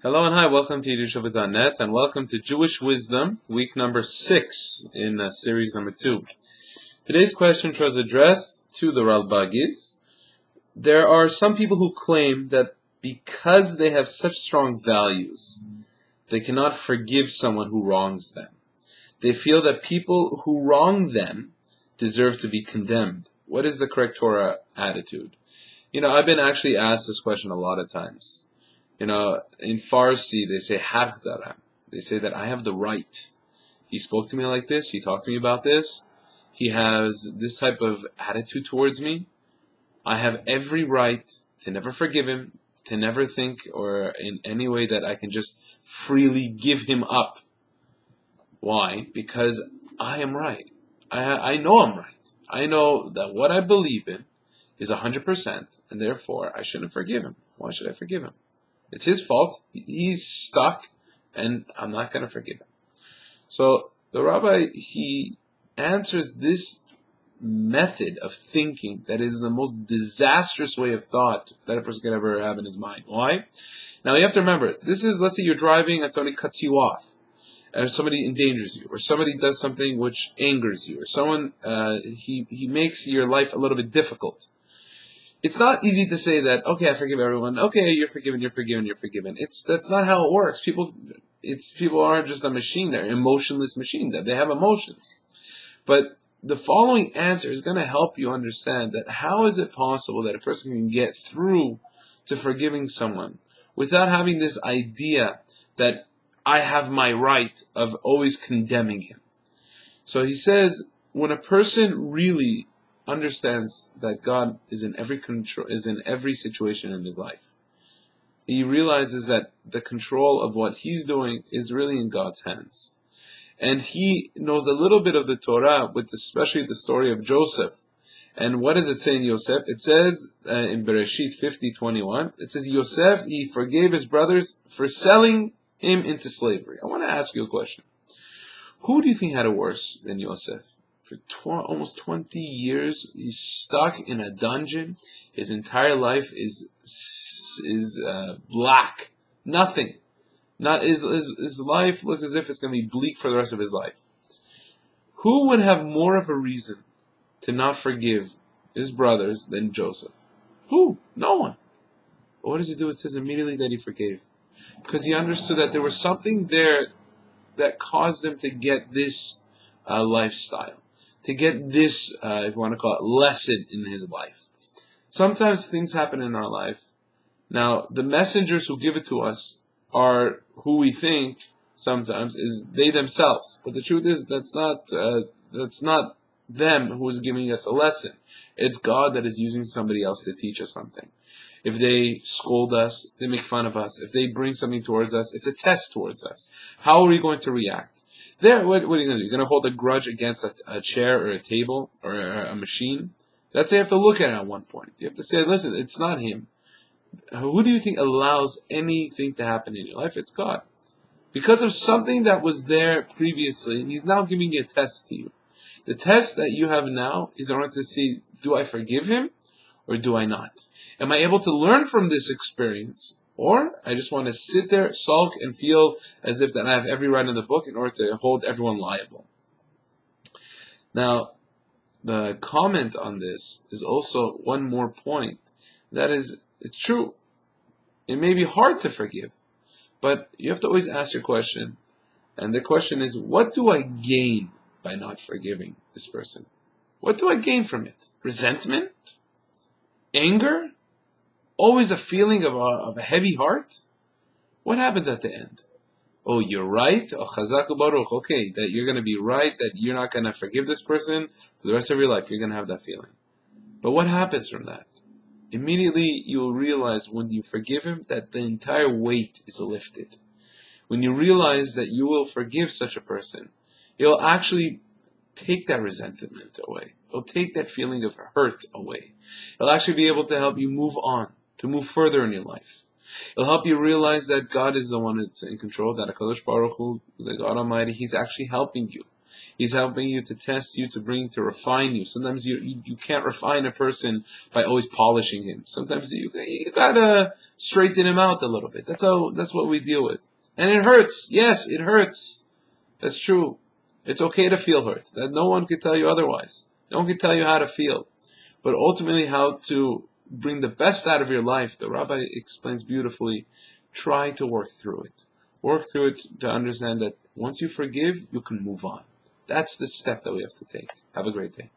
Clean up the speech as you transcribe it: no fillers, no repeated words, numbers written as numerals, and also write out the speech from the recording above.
Hello and hi, welcome to Yedidia Shofet.net and welcome to Jewish Wisdom, week number 6 in series number 2. Today's question was addressed to the Ralbagis. There are some people who claim that because they have such strong values, they cannot forgive someone who wrongs them. They feel that people who wrong them deserve to be condemned. What is the correct Torah attitude? I've been actually asked this question a lot of times. In Farsi, they say Hafdara. They say that I have the right. He spoke to me like this. He talked to me about this. He has this type of attitude towards me. I have every right to never forgive him, to never think or in any way that I can just freely give him up. Why? Because I am right. I know I'm right. I know that what I believe in is 100%, and therefore I shouldn't forgive him. Why should I forgive him? It's his fault. He's stuck, and I'm not going to forgive him. So the rabbi, he answers this method of thinking that is the most disastrous way of thought that a person could ever have in his mind. Why? Now you have to remember, this is, let's say you're driving and somebody cuts you off, or somebody endangers you, or somebody does something which angers you, or someone, he makes your life a little bit difficult. It's not easy to say that, okay, I forgive everyone. Okay, you're forgiven, you're forgiven, you're forgiven. That's not how it works. People aren't just a machine. They're an emotionless machine. They have emotions. But the following answer is going to help you understand that how is it possible that a person can get through to forgiving someone without having this idea that I have my right of always condemning him. So he says, when a person really understands that God is in every situation in his life, he realizes that the control of what he's doing is really in God's hands. And he knows a little bit of the Torah, with especially the story of Joseph. And what does it say in Yosef? It says in Bereshit 50:21, it says Yosef, he forgave his brothers for selling him into slavery. I want to ask you a question. Who do you think had it worse than Yosef? For almost 20 years, he's stuck in a dungeon. His entire life is black. Nothing. His life looks as if it's going to be bleak for the rest of his life. Who would have more of a reason to not forgive his brothers than Joseph? Who? No one. But what does he do? It says immediately that he forgave. Because he understood that there was something there that caused him to get this lifestyle. To get this, if you want to call it, lesson in his life. Sometimes things happen in our life. Now, the messengers who give it to us are who we think sometimes is they themselves. But the truth is that's not them who is giving us a lesson. It's God that is using somebody else to teach us something. If they scold us, they make fun of us. If they bring something towards us, it's a test towards us. How are we going to react? What are you going to do? You're going to hold a grudge against a chair or a table or a machine? That's what you have to look at it at one point. You have to say, listen, it's not him. Who do you think allows anything to happen in your life? It's God. Because of something that was there previously, he's now giving a test to you. The test that you have now is in order to see, do I forgive him or do I not? Am I able to learn from this experience? Or I just want to sit there, sulk, and feel as if that I have every right in the book in order to hold everyone liable. Now, the comment on this is also one more point. That is, it's true. It may be hard to forgive, but you have to always ask your question. And the question is, what do I gain by not forgiving this person? What do I gain from it? Resentment? Anger? Always a feeling of a heavy heart? What happens at the end? Oh, you're right? Oh, Chazaku Baruch. Okay, that you're going to be right, that you're not going to forgive this person for the rest of your life. You're going to have that feeling. But what happens from that? Immediately you will realize when you forgive him that the entire weight is lifted. When you realize that you will forgive such a person, you'll actually take that resentment away. It'll take that feeling of hurt away. It'll actually be able to help you move on, to move further in your life. It'll help you realize that God is the one that's in control, that HaKadosh Baruch Hu, the God Almighty, He's actually helping you. He's helping you to test you, to refine you. Sometimes you can't refine a person by always polishing him. Sometimes you gotta straighten him out a little bit. That's what we deal with. And it hurts. Yes, it hurts. That's true. It's okay to feel hurt. That no one can tell you otherwise. No one can tell you how to feel. But ultimately how to bring the best out of your life, the Rabbi explains beautifully. Try to work through it. Work through it to understand that once you forgive, you can move on. That's the step that we have to take. Have a great day.